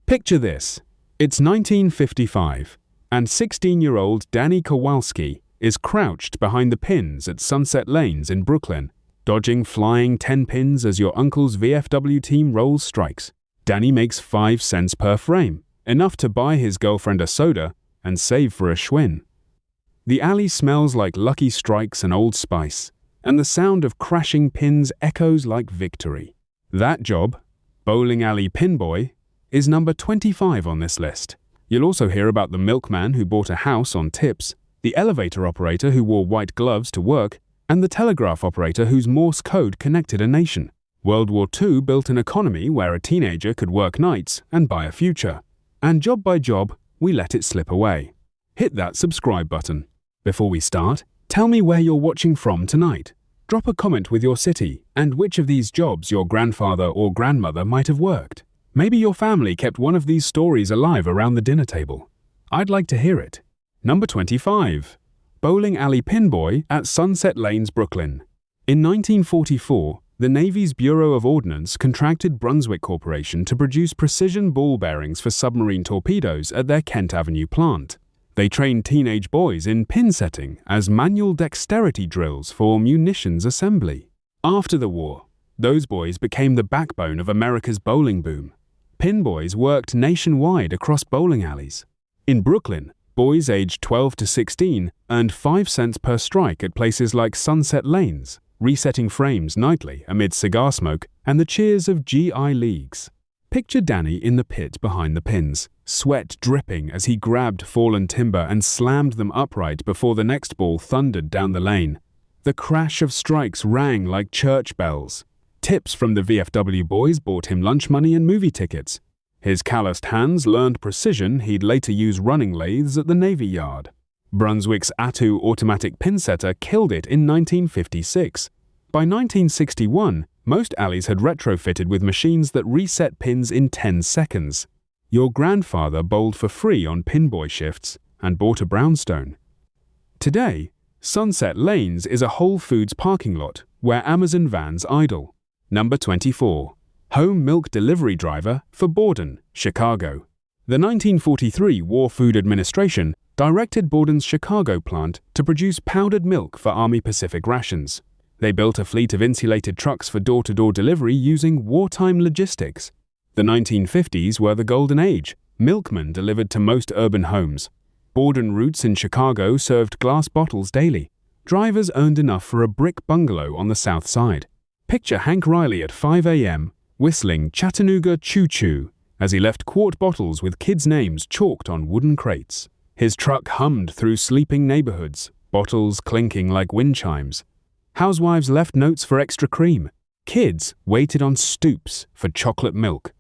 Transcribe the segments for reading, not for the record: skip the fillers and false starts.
Picture this. It's 1955, and 16-year-old Danny Kowalski is crouched behind the pins at Sunset Lanes in Brooklyn, dodging flying 10 pins as your uncle's VFW team rolls strikes. Danny makes 5 cents per frame, enough to buy his girlfriend a soda and save for a Schwinn. The alley smells like Lucky Strikes and Old Spice, and the sound of crashing pins echoes like victory. That job, bowling alley pin boy, is number 25 on this list. You'll also hear about the milkman who bought a house on tips, the elevator operator who wore white gloves to work, and the telegraph operator whose Morse code connected a nation. World War II built an economy where a teenager could work nights and buy a future. And job by job, we let it slip away. Hit that subscribe button. Before we start, tell me where you're watching from tonight. Drop a comment with your city and which of these jobs your grandfather or grandmother might have worked. Maybe your family kept one of these stories alive around the dinner table. I'd like to hear it. Number 25. Bowling alley pin boy at Sunset Lanes, Brooklyn. In 1944, the Navy's Bureau of Ordnance contracted Brunswick Corporation to produce precision ball bearings for submarine torpedoes at their Kent Avenue plant. They trained teenage boys in pin setting as manual dexterity drills for munitions assembly. After the war, those boys became the backbone of America's bowling boom. Pin boys worked nationwide across bowling alleys. In Brooklyn, boys aged 12 to 16 earned 5 cents per strike at places like Sunset Lanes, resetting frames nightly amid cigar smoke and the cheers of GI leagues. Picture Danny in the pit behind the pins, sweat dripping as he grabbed fallen timber and slammed them upright before the next ball thundered down the lane. The crash of strikes rang like church bells. Tips from the VFW boys bought him lunch money and movie tickets. His calloused hands learned precision he'd later use running lathes at the Navy Yard. Brunswick's Attu automatic pin setter killed it in 1956. By 1961, most alleys had retrofitted with machines that reset pins in 10 seconds. Your grandfather bowled for free on pinboy shifts and bought a brownstone. Today, Sunset Lanes is a Whole Foods parking lot where Amazon vans idle. Number 24. Home milk delivery driver for Borden, Chicago. The 1943 War Food Administration directed Borden's Chicago plant to produce powdered milk for Army Pacific rations. They built a fleet of insulated trucks for door-to-door delivery using wartime logistics. The 1950s were the golden age. Milkmen delivered to most urban homes. Borden routes in Chicago served glass bottles daily. Drivers earned enough for a brick bungalow on the south side. Picture Hank Riley at 5 a.m. whistling Chattanooga Choo Choo as he left quart bottles with kids' names chalked on wooden crates. His truck hummed through sleeping neighborhoods, bottles clinking like wind chimes. Housewives left notes for extra cream. Kids waited on stoops for chocolate milk.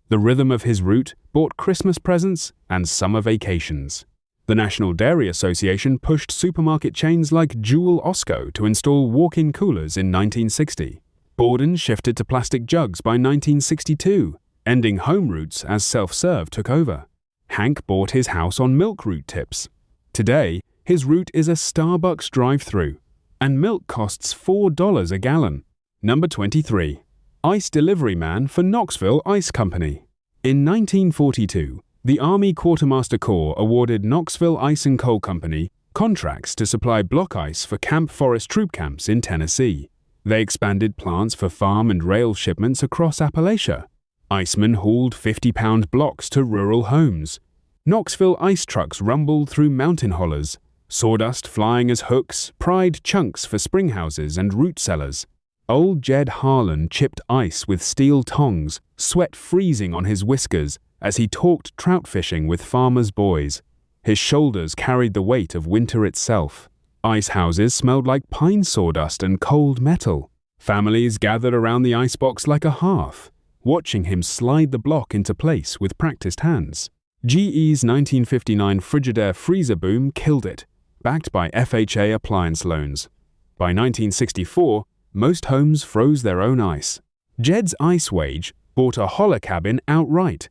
The rhythm of his route bought Christmas presents and summer vacations. The National Dairy Association pushed supermarket chains like Jewel Osco to install walk-in coolers in 1960. Borden shifted to plastic jugs by 1962, ending home routes as self-serve took over. Hank bought his house on milk route tips. Today, his route is a Starbucks drive-thru, and milk costs $4 a gallon. Number 23. Ice delivery man for Knoxville Ice Company. In 1942, the Army Quartermaster Corps awarded Knoxville Ice and Coal Company contracts to supply block ice for Camp Forest troop camps in Tennessee. They expanded plants for farm and rail shipments across Appalachia. Icemen hauled 50-pound blocks to rural homes. Knoxville ice trucks rumbled through mountain hollers, sawdust flying as hooks, pried chunks for spring houses and root cellars. Old Jed Harlan chipped ice with steel tongs, sweat freezing on his whiskers as he talked trout fishing with farmers' boys. His shoulders carried the weight of winter itself. Ice houses smelled like pine sawdust and cold metal. Families gathered around the icebox like a hearth, watching him slide the block into place with practiced hands. GE's 1959 Frigidaire freezer boom killed it, backed by FHA appliance loans. By 1964, most homes froze their own ice. Jed's Ice Wage bought a holler cabin outright.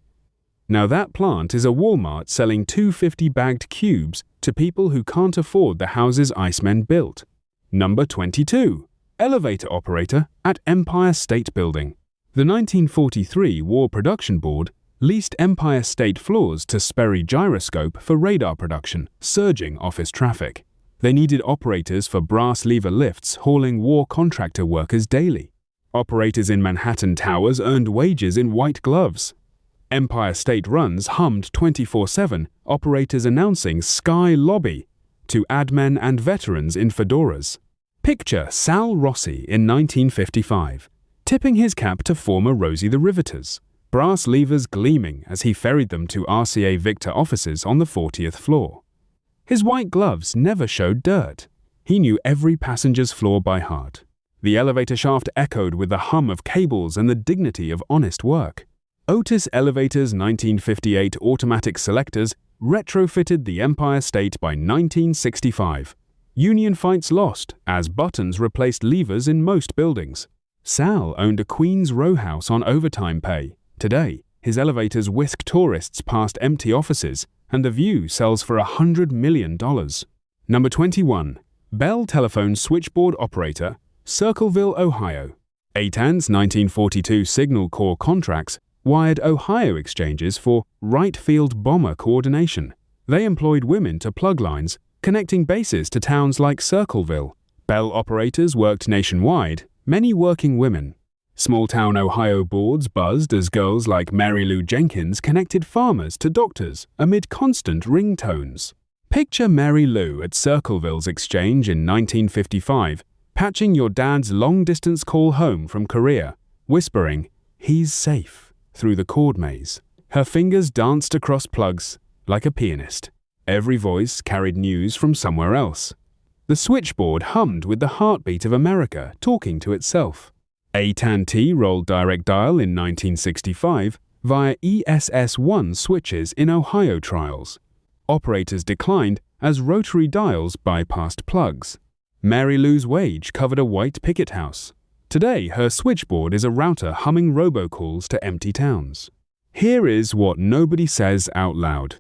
Now that plant is a Walmart selling 250 bagged cubes to people who can't afford the houses icemen built. Number 22. Elevator operator at Empire State Building. The 1943 War Production Board leased Empire State Floors to Sperry Gyroscope for radar production, surging office traffic. They needed operators for brass lever lifts hauling war contractor workers daily. Operators in Manhattan Towers earned wages in white gloves. Empire State runs hummed 24/7, operators announcing Sky Lobby to admen and veterans in fedoras. Picture Sal Rossi in 1955, tipping his cap to former Rosie the Riveters, brass levers gleaming as he ferried them to RCA Victor offices on the 40th floor. His white gloves never showed dirt. He knew every passenger's floor by heart. The elevator shaft echoed with the hum of cables and the dignity of honest work. Otis Elevator's 1958 automatic selectors retrofitted the Empire State by 1965. Union fights lost, as buttons replaced levers in most buildings. Sal owned a Queens row house on overtime pay. Today, his elevators whisk tourists past empty offices, and the view sells for $100 million. Number 21. Bell Telephone Switchboard Operator, Circleville, Ohio. ATAN's 1942 Signal Corps contracts wired Ohio exchanges for right field bomber coordination. They employed women to plug lines, connecting bases to towns like Circleville. Bell operators worked nationwide, many working women. Small-town Ohio boards buzzed as girls like Mary Lou Jenkins connected farmers to doctors amid constant ringtones. Picture Mary Lou at Circleville's exchange in 1955, patching your dad's long-distance call home from Korea, whispering, "He's safe," through the chord maze. Her fingers danced across plugs like a pianist. Every voice carried news from somewhere else. The switchboard hummed with the heartbeat of America talking to itself. AT&T rolled direct dial in 1965 via ESS-1 switches in Ohio trials. Operators declined as rotary dials bypassed plugs. Mary Lou's wage covered a white picket house. Today, her switchboard is a router humming robocalls to empty towns. Here is what nobody says out loud.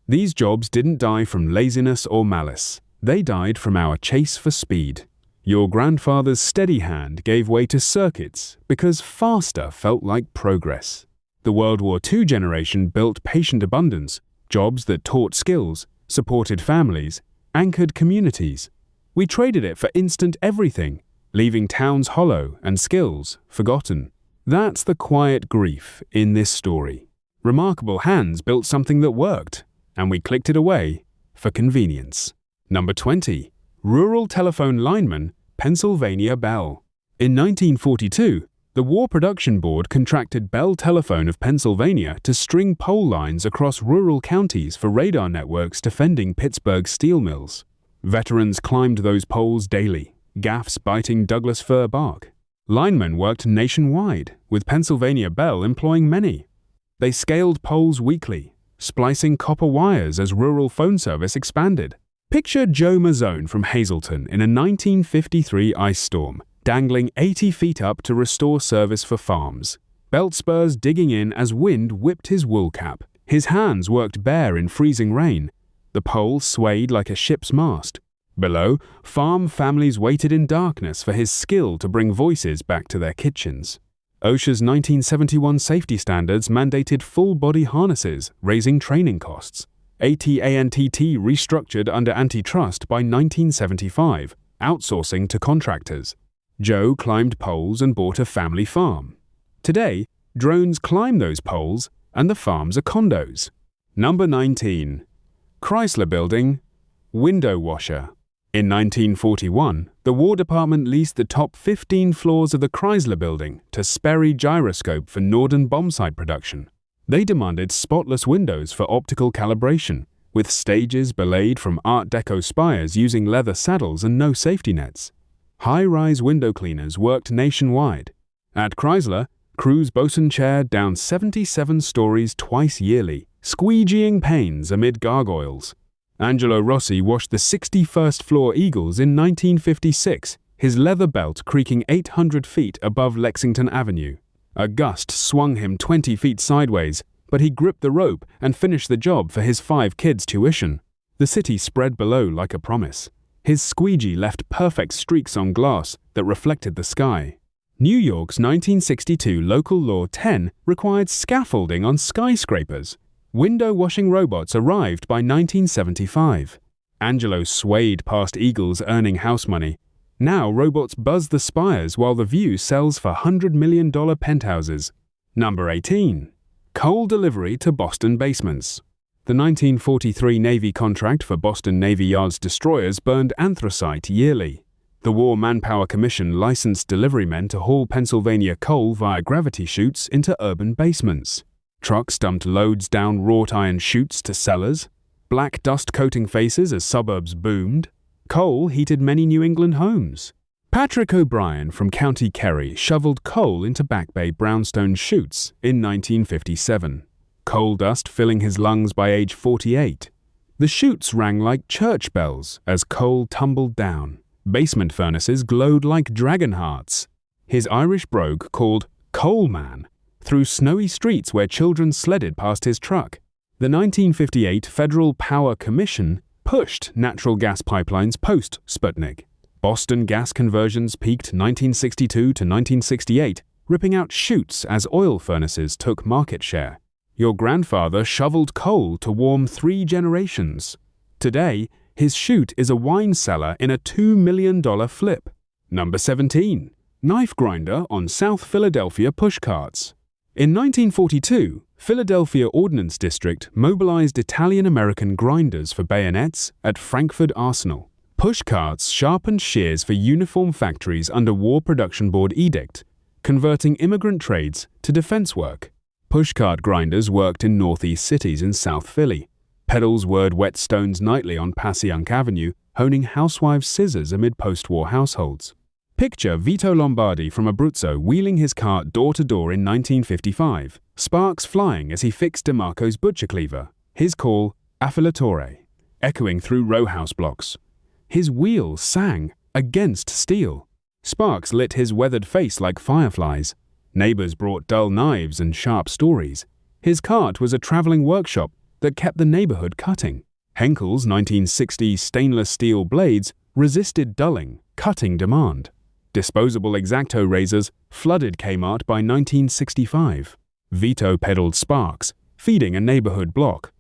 These jobs didn't die from laziness or malice. They died from our chase for speed. Your grandfather's steady hand gave way to circuits because faster felt like progress. The World War II generation built patient abundance, jobs that taught skills, supported families, anchored communities. We traded it for instant everything, leaving towns hollow and skills forgotten. That's the quiet grief in this story. Remarkable hands built something that worked, and we clicked it away for convenience. Number 20. Rural Telephone Lineman, Pennsylvania Bell. In 1942, the War Production Board contracted Bell Telephone of Pennsylvania to string pole lines across rural counties for radar networks defending Pittsburgh steel mills. Veterans climbed those poles daily, gaffs biting Douglas fir bark. Linemen worked nationwide, with Pennsylvania Bell employing many. They scaled poles weekly, splicing copper wires as rural phone service expanded. Picture Joe Mazzone from Hazleton in a 1953 ice storm, dangling 80 feet up to restore service for farms. Belt spurs digging in as wind whipped his wool cap. His hands worked bare in freezing rain. The pole swayed like a ship's mast. Below, farm families waited in darkness for his skill to bring voices back to their kitchens. OSHA's 1971 safety standards mandated full-body harnesses, raising training costs. AT&T restructured under antitrust by 1975, outsourcing to contractors. Joe climbed poles and bought a family farm. Today, drones climb those poles and the farms are condos. Number 19. Chrysler Building, window washer. In 1941, the War Department leased the top 15 floors of the Chrysler Building to Sperry Gyroscope for Norden bombsight production. They demanded spotless windows for optical calibration, with stages belayed from Art Deco spires using leather saddles and no safety nets. High-rise window cleaners worked nationwide. At Chrysler, crews bosun chaired down 77 stories twice yearly, squeegeeing panes amid gargoyles. Angelo Rossi washed the 61st floor Eagles in 1956, his leather belt creaking 800 feet above Lexington Avenue. A gust swung him 20 feet sideways, but he gripped the rope and finished the job for his 5 kids' tuition. The city spread below like a promise. His squeegee left perfect streaks on glass that reflected the sky. New York's 1962 Local Law 10 required scaffolding on skyscrapers. Window washing robots arrived by 1975. Angelo swayed past eagles earning house money. Now robots buzz the spires while the view sells for $100 million penthouses. Number 18. Coal delivery to Boston basements. The 1943 Navy contract for Boston Navy Yard's destroyers burned anthracite yearly. The War Manpower Commission licensed deliverymen to haul Pennsylvania coal via gravity chutes into urban basements. Trucks dumped loads down wrought iron chutes to cellars. Black dust coating faces as suburbs boomed. Coal heated many New England homes. Patrick O'Brien from County Kerry shoveled coal into Back Bay brownstone chutes in 1957. Coal dust filling his lungs by age 48. The chutes rang like church bells as coal tumbled down. Basement furnaces glowed like dragon hearts. His Irish brogue, called Coal Man, through snowy streets where children sledded past his truck. The 1958 Federal Power Commission pushed natural gas pipelines post-Sputnik. Boston gas conversions peaked 1962 to 1968, ripping out chutes as oil furnaces took market share. Your grandfather shoveled coal to warm 3 generations. Today, his chute is a wine cellar in a $2 million flip. Number 17. Knife grinder on South Philadelphia pushcarts. In 1942, Philadelphia Ordnance District mobilized Italian-American grinders for bayonets at Frankford Arsenal. Pushcarts sharpened shears for uniform factories under War Production Board edict, converting immigrant trades to defense work. Pushcart grinders worked in northeast cities in South Philly. Pedals whirred wet stones nightly on Passyunk Avenue, honing housewives' scissors amid post-war households. Picture Vito Lombardi from Abruzzo wheeling his cart door-to-door in 1955, sparks flying as he fixed DeMarco's butcher cleaver, his call, affilatore, echoing through row house blocks. His wheel sang against steel. Sparks lit his weathered face like fireflies. Neighbors brought dull knives and sharp stories. His cart was a traveling workshop that kept the neighborhood cutting. Henkel's 1960s stainless steel blades resisted dulling, cutting demand. Disposable X-Acto razors flooded Kmart by 1965. Vito peddled sparks, feeding a neighborhood block.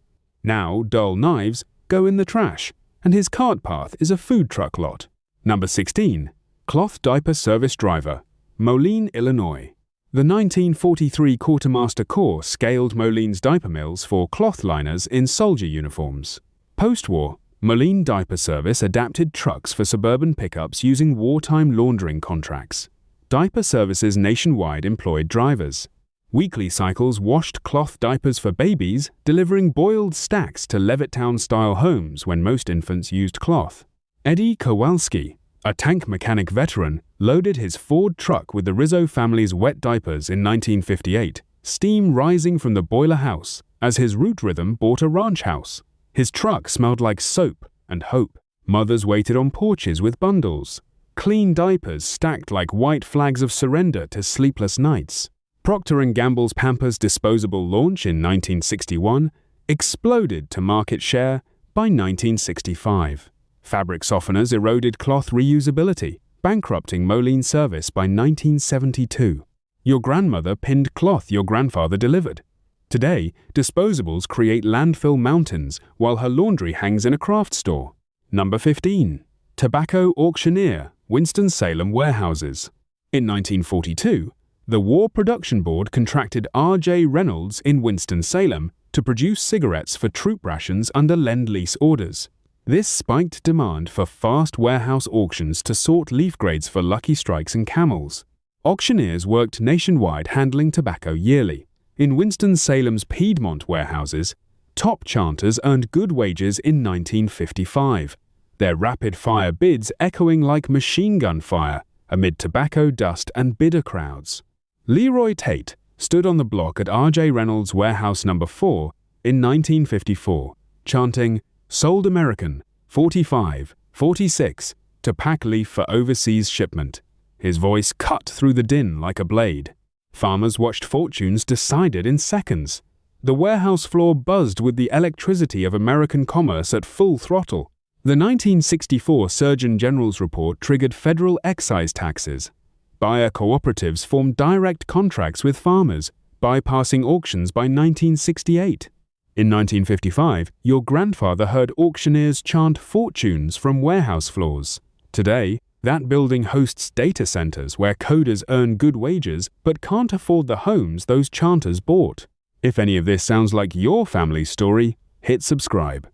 Now dull knives go in the trash, and his cart path is a food truck lot. Number 16. Cloth diaper service driver, Moline, Illinois. The 1943 Quartermaster Corps scaled Moline's diaper mills for cloth liners in soldier uniforms. Post-war, Moline Diaper Service adapted trucks for suburban pickups using wartime laundering contracts. Diaper services nationwide employed drivers. Weekly cycles washed cloth diapers for babies, delivering boiled stacks to Levittown-style homes when most infants used cloth. Eddie Kowalski, a tank mechanic veteran, loaded his Ford truck with the Rizzo family's wet diapers in 1958, steam rising from the boiler house as his route rhythm bought a ranch house. His truck smelled like soap and hope. Mothers waited on porches with bundles. Clean diapers stacked like white flags of surrender to sleepless nights. Procter & Gamble's Pampers disposable launch in 1961 exploded to market share by 1965. Fabric softeners eroded cloth reusability, bankrupting Moline service by 1972. Your grandmother pinned cloth your grandfather delivered. Today, disposables create landfill mountains while her laundry hangs in a craft store. Number 15. Tobacco auctioneer, Winston-Salem warehouses. In 1942, the War Production Board contracted R.J. Reynolds in Winston-Salem to produce cigarettes for troop rations under Lend-Lease orders. This spiked demand for fast warehouse auctions to sort leaf grades for Lucky Strikes and Camels. Auctioneers worked nationwide handling tobacco yearly. In Winston-Salem's Piedmont warehouses, top chanters earned good wages in 1955, their rapid-fire bids echoing like machine gun fire amid tobacco dust and bidder crowds. Leroy Tate stood on the block at R.J. Reynolds' Warehouse No. 4 in 1954, chanting, "Sold American, 45, 46, to pack leaf for overseas shipment." His voice cut through the din like a blade. Farmers watched fortunes decided in seconds. The warehouse floor buzzed with the electricity of American commerce at full throttle. The 1964 Surgeon General's report triggered federal excise taxes. Buyer cooperatives formed direct contracts with farmers, bypassing auctions by 1968. In 1955, your grandfather heard auctioneers chant fortunes from warehouse floors. Today, that building hosts data centers where coders earn good wages but can't afford the homes those chanters bought. If any of this sounds like your family's story, hit subscribe.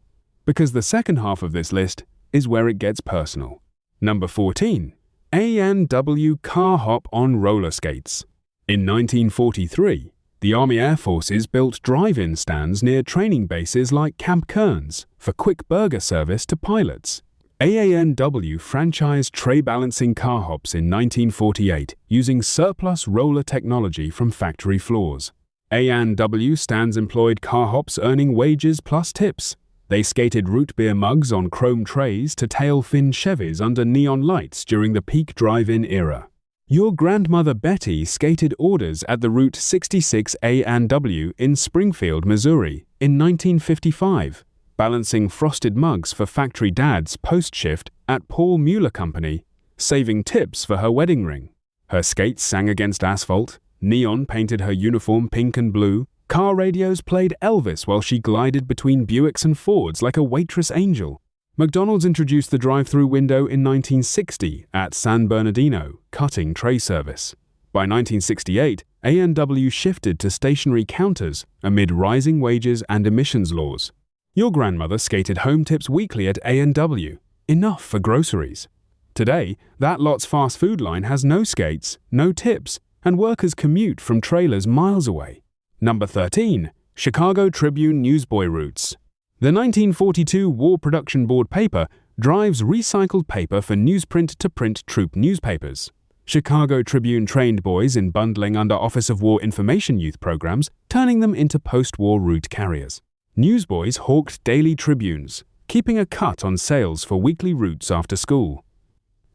Because the second half of this list is where it gets personal. Number 14. A&W car hop on roller skates. In 1943, the Army Air Forces built drive-in stands near training bases like Camp Kearns for quick burger service to pilots. A&W franchised tray-balancing car hops in 1948 using surplus roller technology from factory floors. A&W stands employed car hops earning wages plus tips. They skated root beer mugs on chrome trays to tail-fin Chevys under neon lights during the peak drive-in era. Your grandmother Betty skated orders at the Route 66 A&W in Springfield, Missouri in 1955, balancing frosted mugs for factory dads post-shift at Paul Mueller Company, saving tips for her wedding ring. Her skates sang against asphalt, neon painted her uniform pink and blue, car radios played Elvis while she glided between Buicks and Fords like a waitress angel. McDonald's introduced the drive-through window in 1960 at San Bernardino, cutting tray service. By 1968, A&W shifted to stationary counters amid rising wages and emissions laws. Your grandmother skated home tips weekly at A&W, enough for groceries. Today, that lot's fast food line has no skates, no tips, and workers commute from trailers miles away. Number 13. Chicago Tribune newsboy routes. The 1942 War Production Board paper drives recycled paper for newsprint to print troop newspapers. Chicago Tribune trained boys in bundling under Office of War Information Youth programs, turning them into post-war route carriers. Newsboys hawked daily tribunes, keeping a cut on sales for weekly routes after school.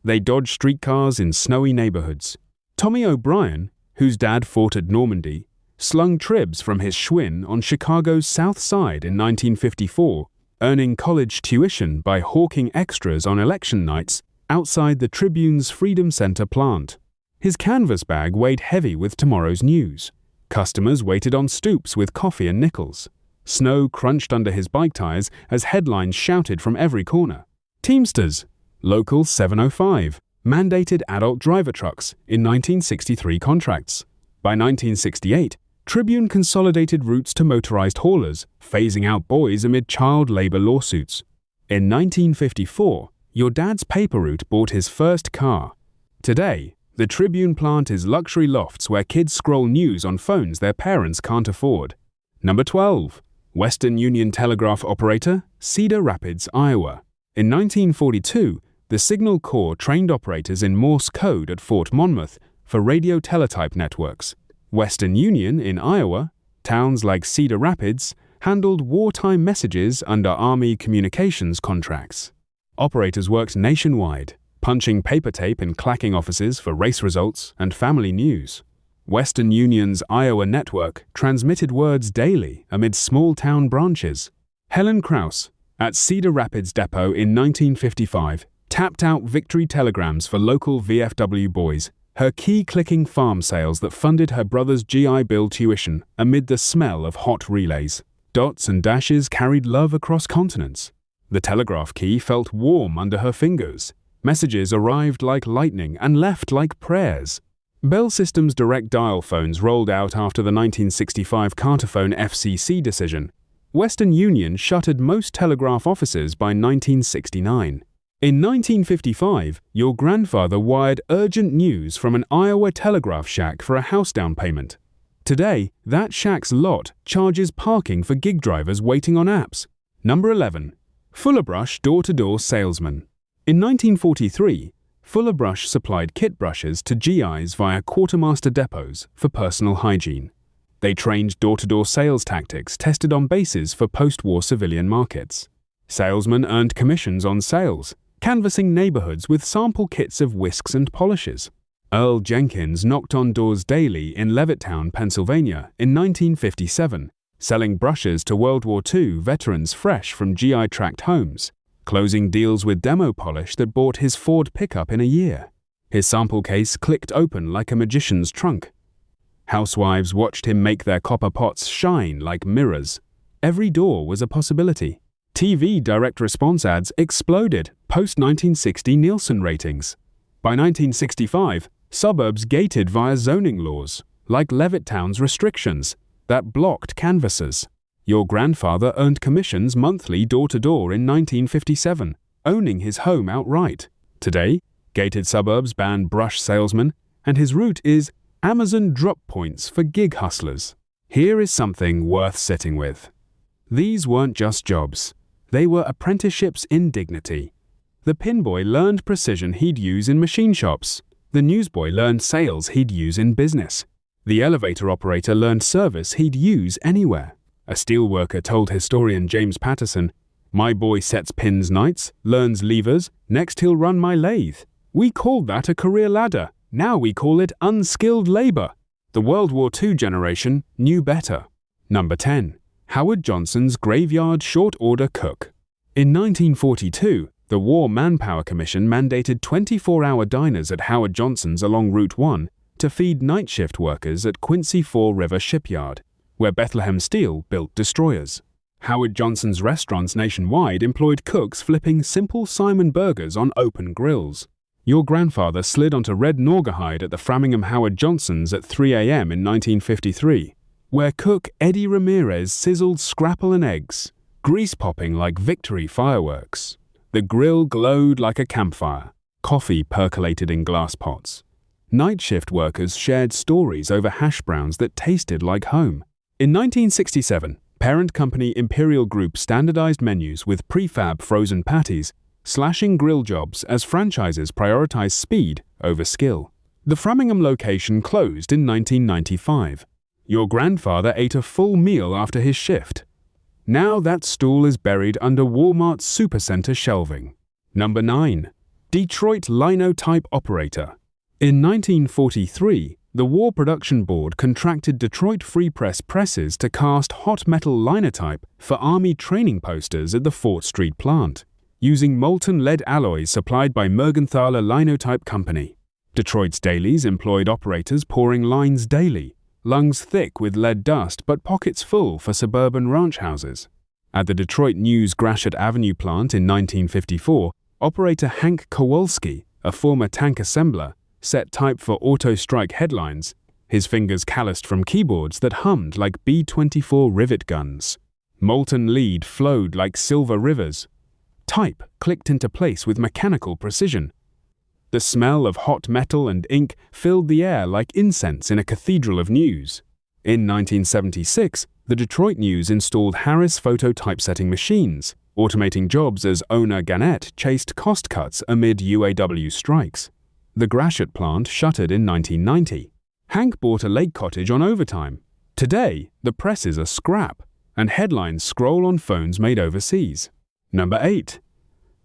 They dodged streetcars in snowy neighborhoods. Tommy O'Brien, whose dad fought at Normandy, slung tribs from his Schwinn on Chicago's South Side in 1954, earning college tuition by hawking extras on election nights outside the Tribune's Freedom Center plant. His canvas bag weighed heavy with tomorrow's news. Customers waited on stoops with coffee and nickels. Snow crunched under his bike tires as headlines shouted from every corner. Teamsters, Local 705, mandated adult driver trucks in 1963 contracts. By 1968, Tribune consolidated routes to motorized haulers, phasing out boys amid child labor lawsuits. In 1954, your dad's paper route bought his first car. Today, the Tribune plant is luxury lofts where kids scroll news on phones their parents can't afford. Number 12. Western Union telegraph operator, Cedar Rapids, Iowa. In 1942, the Signal Corps trained operators in Morse code at Fort Monmouth for radio teletype networks. Western Union in Iowa, towns like Cedar Rapids, handled wartime messages under Army communications contracts. Operators worked nationwide, punching paper tape in clacking offices for race results and family news. Western Union's Iowa network transmitted words daily amid small-town branches. Helen Krause, at Cedar Rapids Depot in 1955, tapped out victory telegrams for local VFW boys, her key-clicking farm sales that funded her brother's GI Bill tuition amid the smell of hot relays. Dots and dashes carried love across continents. The telegraph key felt warm under her fingers. Messages arrived like lightning and left like prayers. Bell Systems direct dial phones rolled out after the 1965 Carterphone FCC decision. Western Union shuttered most telegraph offices by 1969. In 1955, your grandfather wired urgent news from an Iowa telegraph shack for a house down payment. Today, that shack's lot charges parking for gig drivers waiting on apps. Number 11. Fuller Brush door-to-door salesman. In 1943, Fuller Brush supplied kit brushes to GIs via quartermaster depots for personal hygiene. They trained door-to-door sales tactics tested on bases for post-war civilian markets. Salesmen earned commissions on sales, canvassing neighborhoods with sample kits of whisks and polishes. Earl Jenkins knocked on doors daily in Levittown, Pennsylvania in 1957, selling brushes to World War II veterans fresh from GI-tracked homes, closing deals with demo polish that bought his Ford pickup in a year. His sample case clicked open like a magician's trunk. Housewives watched him make their copper pots shine like mirrors. Every door was a possibility. TV direct response ads exploded post-1960 Nielsen ratings. By 1965, suburbs gated via zoning laws, like Levittown's restrictions, that blocked canvassers. Your grandfather earned commissions monthly door-to-door in 1957, owning his home outright. Today, gated suburbs ban brush salesmen, and his route is Amazon drop points for gig hustlers. Here is something worth sitting with. These weren't just jobs. They were apprenticeships in dignity. The pinboy learned precision he'd use in machine shops. The newsboy learned sales he'd use in business. The elevator operator learned service he'd use anywhere. A steelworker told historian James Patterson, "My boy sets pins nights, learns levers, next he'll run my lathe. We called that a career ladder. Now we call it unskilled labor." The World War II generation knew better. Number 10. Howard Johnson's Graveyard Short Order Cook. In 1942, the War Manpower Commission mandated 24-hour diners at Howard Johnson's along Route 1 to feed night shift workers at Quincy Fall River Shipyard, where Bethlehem Steel built destroyers. Howard Johnson's restaurants nationwide employed cooks flipping simple Simon burgers on open grills. Your grandfather slid onto red Naugahyde at the Framingham Howard Johnson's at 3 a.m. in 1953, where cook Eddie Ramirez sizzled scrapple and eggs, grease-popping like victory fireworks. The grill glowed like a campfire. Coffee percolated in glass pots. Night shift workers shared stories over hash browns that tasted like home. In 1967, parent company Imperial Group standardized menus with prefab frozen patties, slashing grill jobs as franchises prioritized speed over skill. The Framingham location closed in 1995. Your grandfather ate a full meal after his shift. Now that stool is buried under Walmart's supercenter shelving. Number 9. Detroit Linotype Operator. In 1943, the War Production Board contracted Detroit Free Press presses to cast hot metal linotype for Army training posters at the Fort Street plant, using molten lead alloys supplied by Mergenthaler Linotype Company. Detroit's dailies employed operators pouring lines daily, lungs thick with lead dust but pockets full for suburban ranch houses. At the Detroit News Gratiot Avenue plant in 1954, operator Hank Kowalski, a former tank assembler, set type for auto-strike headlines, his fingers calloused from keyboards that hummed like B-24 rivet guns. Molten lead flowed like silver rivers. Type clicked into place with mechanical precision. The smell of hot metal and ink filled the air like incense in a cathedral of news. In 1976, the Detroit News installed Harris photo typesetting machines, automating jobs as owner Gannett chased cost cuts amid UAW strikes. The Gratiot plant shuttered in 1990. Hank bought a lake cottage on overtime. Today, the presses are scrap, and headlines scroll on phones made overseas. Number 8.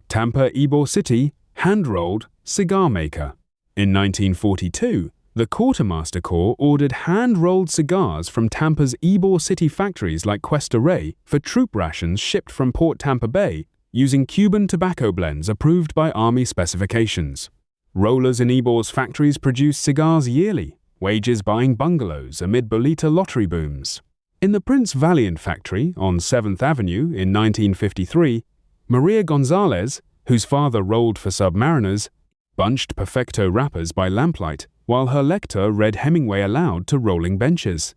Tampa Ybor City Hand-Rolled Cigar Maker. In 1942, the Quartermaster Corps ordered hand-rolled cigars from Tampa's Ybor City factories like Cuesta Rey for troop rations shipped from Port Tampa Bay using Cuban tobacco blends approved by Army specifications. Rollers in Ybor's factories produced cigars yearly, wages buying bungalows amid Bolita lottery booms. In the Prince Valiant factory on 7th Avenue in 1953, Maria Gonzalez, whose father rolled for Submariners, bunched Perfecto wrappers by lamplight, while her lector read Hemingway aloud to rolling benches.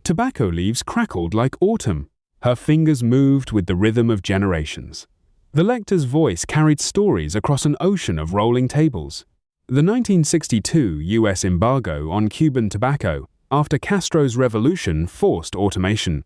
Tobacco leaves crackled like autumn. Her fingers moved with the rhythm of generations. The lector's voice carried stories across an ocean of rolling tables. The 1962 U.S. embargo on Cuban tobacco after Castro's revolution forced automation.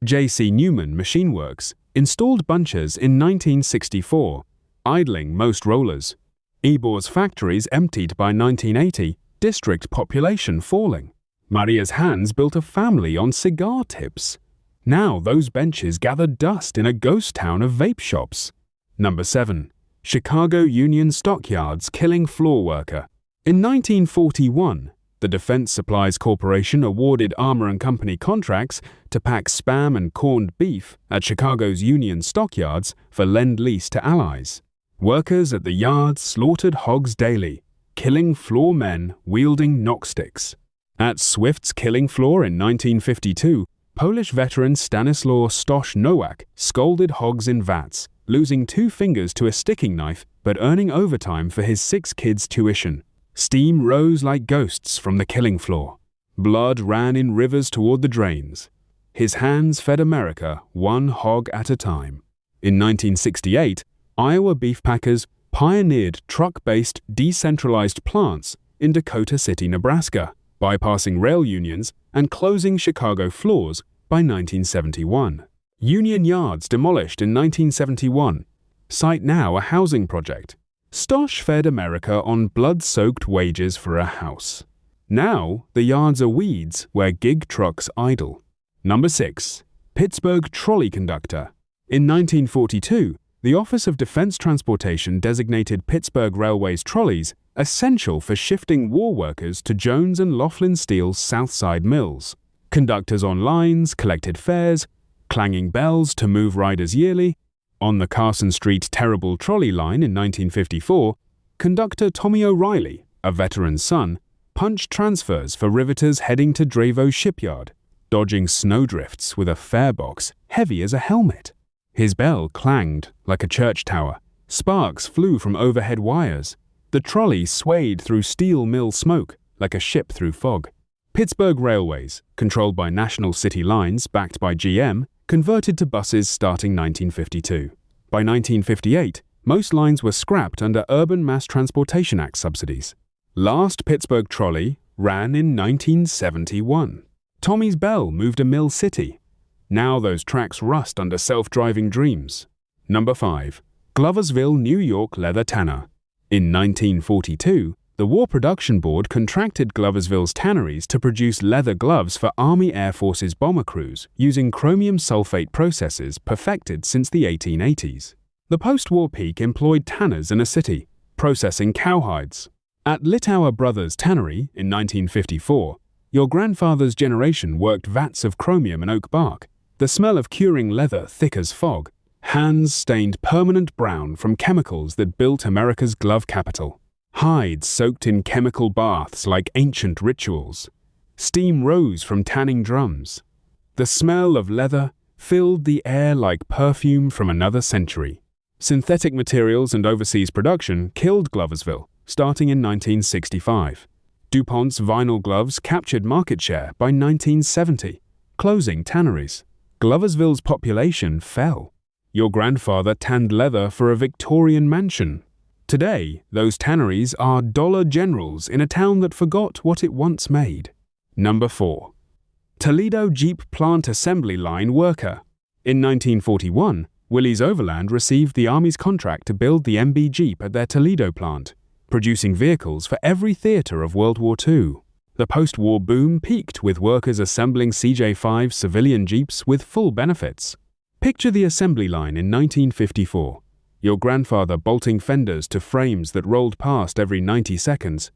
J.C. Newman Machine Works installed bunchers in 1964, idling most rollers. Ybor's factories emptied by 1980, district population falling. Maria's hands built a family on cigar tips. Now those benches gathered dust in a ghost town of vape shops. Number 7. Chicago Union Stockyards killing floor worker. In 1941, the Defense Supplies Corporation awarded Armour & Company contracts to pack Spam and corned beef at Chicago's Union stockyards for Lend-Lease to Allies. Workers at the yards slaughtered hogs daily, killing floor men wielding knocksticks. At Swift's killing floor in 1952, Polish veteran Stanislaw Stosh Nowak scolded hogs in vats, losing 2 fingers to a sticking knife but earning overtime for his 6 kids' tuition. Steam rose like ghosts from the killing floor. Blood ran in rivers toward the drains. His hands fed America 1 hog at a time. In 1968, Iowa beef packers pioneered truck-based decentralized plants in Dakota City, Nebraska, bypassing rail unions and closing Chicago floors by 1971. Union yards demolished in 1971. Site now a housing project. Stosh fed America on blood-soaked wages for a house. Now the yards are weeds where gig trucks idle. Number 6. Pittsburgh trolley conductor. In 1942, the Office of Defense Transportation designated Pittsburgh Railway's trolleys essential for shifting war workers to Jones and Laughlin Steel's South Side mills. Conductors on lines collected fares, clanging bells to move riders yearly. On the Carson Street Terrible trolley line in 1954, conductor Tommy O'Reilly, a veteran's son, punched transfers for riveters heading to Dravo shipyard, dodging snowdrifts with a fare box heavy as a helmet. His bell clanged like a church tower. Sparks flew from overhead wires. The trolley swayed through steel mill smoke like a ship through fog. Pittsburgh Railways, controlled by National City Lines backed by GM, converted to buses starting 1952. By 1958, most lines were scrapped under Urban Mass Transportation Act subsidies. Last Pittsburgh trolley ran in 1971. Tommy's bell moved a mill city. Now those tracks rust under self-driving dreams. Number 5. Gloversville, New York leather tanner. In 1942, the War Production Board contracted Gloversville's tanneries to produce leather gloves for Army Air Force's bomber crews using chromium sulfate processes perfected since the 1880s. The post-war peak employed tanners in a city, processing cowhides. At Litauer Brothers Tannery in 1954, your grandfather's generation worked vats of chromium and oak bark. The smell of curing leather thick as fog, hands stained permanent brown from chemicals that built America's glove capital. Hides soaked in chemical baths like ancient rituals. Steam rose from tanning drums. The smell of leather filled the air like perfume from another century. Synthetic materials and overseas production killed Gloversville, starting in 1965. DuPont's vinyl gloves captured market share by 1970, closing tanneries. Gloversville's population fell. Your grandfather tanned leather for a Victorian mansion. Today, those tanneries are Dollar Generals in a town that forgot what it once made. Number 4. Toledo Jeep Plant Assembly Line worker. In 1941, Willys Overland received the Army's contract to build the MB Jeep at their Toledo plant, producing vehicles for every theater of World War II. The post-war boom peaked with workers assembling CJ5 civilian Jeeps with full benefits. Picture the assembly line in 1954. Your grandfather bolting fenders to frames that rolled past every 90 seconds.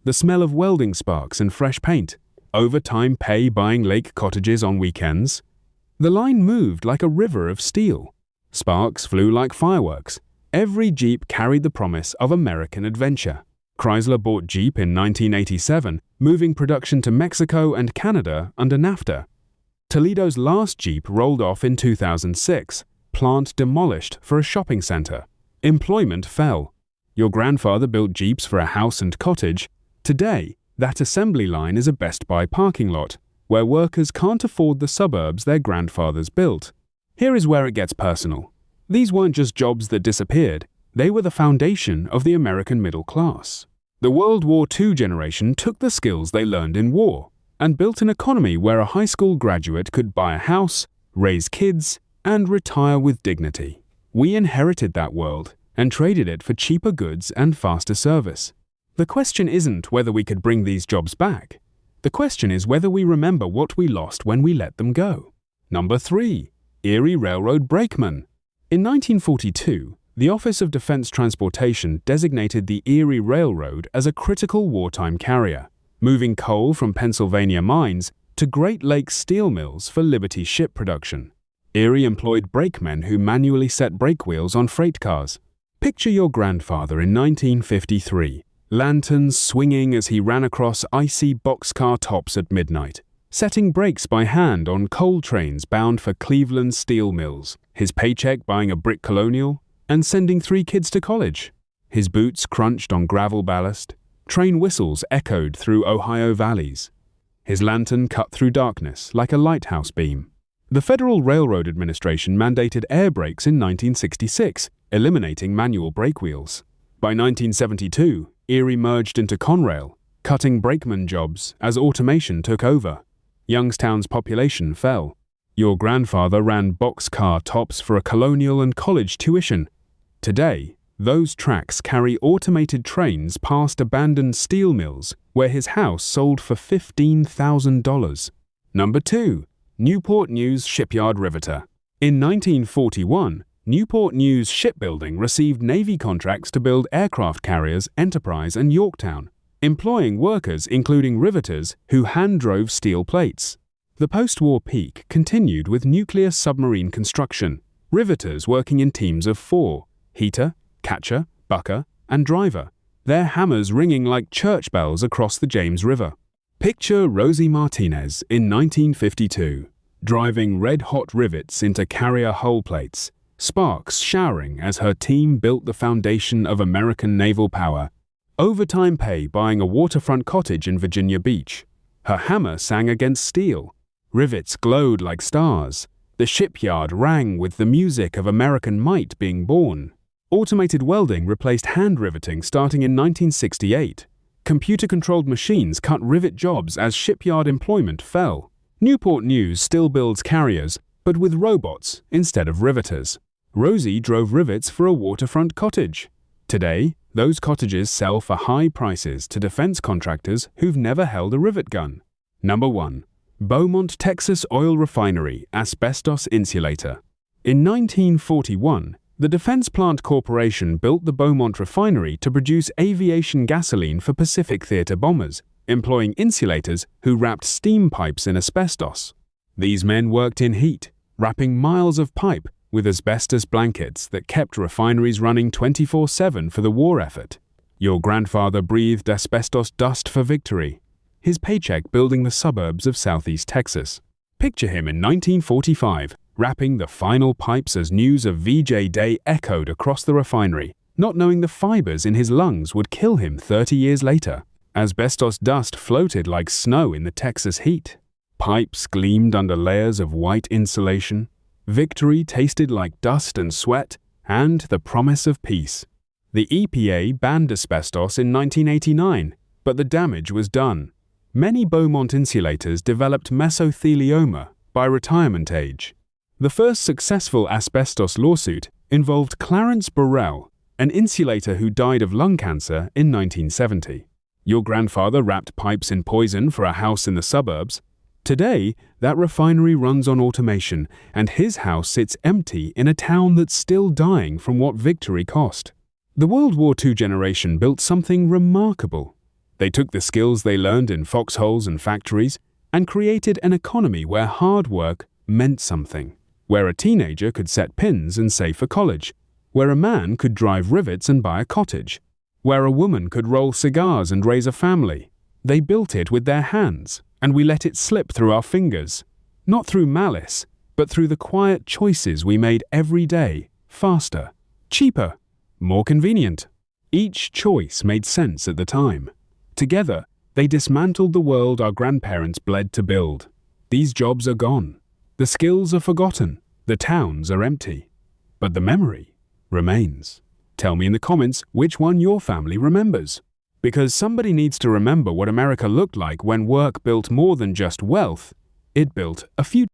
The smell of welding sparks and fresh paint. Overtime pay buying lake cottages on weekends. The line moved like a river of steel. Sparks flew like fireworks. Every Jeep carried the promise of American adventure. Chrysler bought Jeep in 1987, moving production to Mexico and Canada under NAFTA. Toledo's last Jeep rolled off in 2006. Plant demolished for a shopping center. Employment fell. Your grandfather built Jeeps for a house and cottage. Today, that assembly line is a Best Buy parking lot, where workers can't afford the suburbs their grandfathers built. Here is where it gets personal. These weren't just jobs that disappeared. They were the foundation of the American middle class. The World War II generation took the skills they learned in war and built an economy where a high school graduate could buy a house, raise kids, and retire with dignity. We inherited that world and traded it for cheaper goods and faster service. The question isn't whether we could bring these jobs back. The question is whether we remember what we lost when we let them go. Number 3. Erie Railroad Brakeman. In 1942, the Office of Defense Transportation designated the Erie Railroad as a critical wartime carrier, moving coal from Pennsylvania mines to Great Lakes steel mills for Liberty ship production. Erie employed brakemen who manually set brake wheels on freight cars. Picture your grandfather in 1953, lanterns swinging as he ran across icy boxcar tops at midnight, setting brakes by hand on coal trains bound for Cleveland steel mills, his paycheck buying a brick colonial, and sending 3 kids to college. His boots crunched on gravel ballast, train whistles echoed through Ohio valleys. His lantern cut through darkness like a lighthouse beam. The Federal Railroad Administration mandated air brakes in 1966, eliminating manual brake wheels. By 1972, Erie merged into Conrail, cutting brakeman jobs as automation took over. Youngstown's population fell. Your grandfather ran boxcar tops for a colonial and college tuition. Today, those tracks carry automated trains past abandoned steel mills where his house sold for $15,000. Number 2. Newport News Shipyard Riveter. In 1941, Newport News Shipbuilding received Navy contracts to build aircraft carriers Enterprise and Yorktown, employing workers including riveters who hand-drove steel plates. The post-war peak continued with nuclear submarine construction, riveters working in teams of 4, heater, catcher, bucker, and driver, their hammers ringing like church bells across the James River. Picture Rosie Martinez in 1952, driving red-hot rivets into carrier hull plates, sparks showering as her team built the foundation of American naval power. Overtime pay buying a waterfront cottage in Virginia Beach. Her hammer sang against steel. Rivets glowed like stars. The shipyard rang with the music of American might being born. Automated welding replaced hand riveting starting in 1968. Computer-controlled machines cut rivet jobs as shipyard employment fell. Newport News still builds carriers, but with robots instead of riveters. Rosie drove rivets for a waterfront cottage. Today, those cottages sell for high prices to defense contractors who've never held a rivet gun. Number 1. Beaumont, Texas Oil Refinery Asbestos Insulator. In 1941, the Defense Plant Corporation built the Beaumont Refinery to produce aviation gasoline for Pacific Theater bombers, employing insulators who wrapped steam pipes in asbestos. These men worked in heat, wrapping miles of pipe with asbestos blankets that kept refineries running 24/7 for the war effort. Your grandfather breathed asbestos dust for victory, his paycheck building the suburbs of southeast Texas. Picture him in 1945, wrapping the final pipes as news of VJ Day echoed across the refinery, not knowing the fibers in his lungs would kill him 30 years later. Asbestos dust floated like snow in the Texas heat. Pipes gleamed under layers of white insulation. Victory tasted like dust and sweat, and the promise of peace. The EPA banned asbestos in 1989, but the damage was done. Many Beaumont insulators developed mesothelioma by retirement age. The first successful asbestos lawsuit involved Clarence Burrell, an insulator who died of lung cancer in 1970. Your grandfather wrapped pipes in poison for a house in the suburbs. Today, that refinery runs on automation, and his house sits empty in a town that's still dying from what victory cost. The World War II generation built something remarkable. They took the skills they learned in foxholes and factories and created an economy where hard work meant something, where a teenager could set pins and save for college, where a man could drive rivets and buy a cottage, where a woman could roll cigars and raise a family. They built it with their hands, and we let it slip through our fingers, not through malice, but through the quiet choices we made every day, faster, cheaper, more convenient. Each choice made sense at the time. Together, they dismantled the world our grandparents bled to build. These jobs are gone. The skills are forgotten. The towns are empty. But the memory remains. Tell me in the comments which one your family remembers. Because somebody needs to remember what America looked like when work built more than just wealth, it built a future.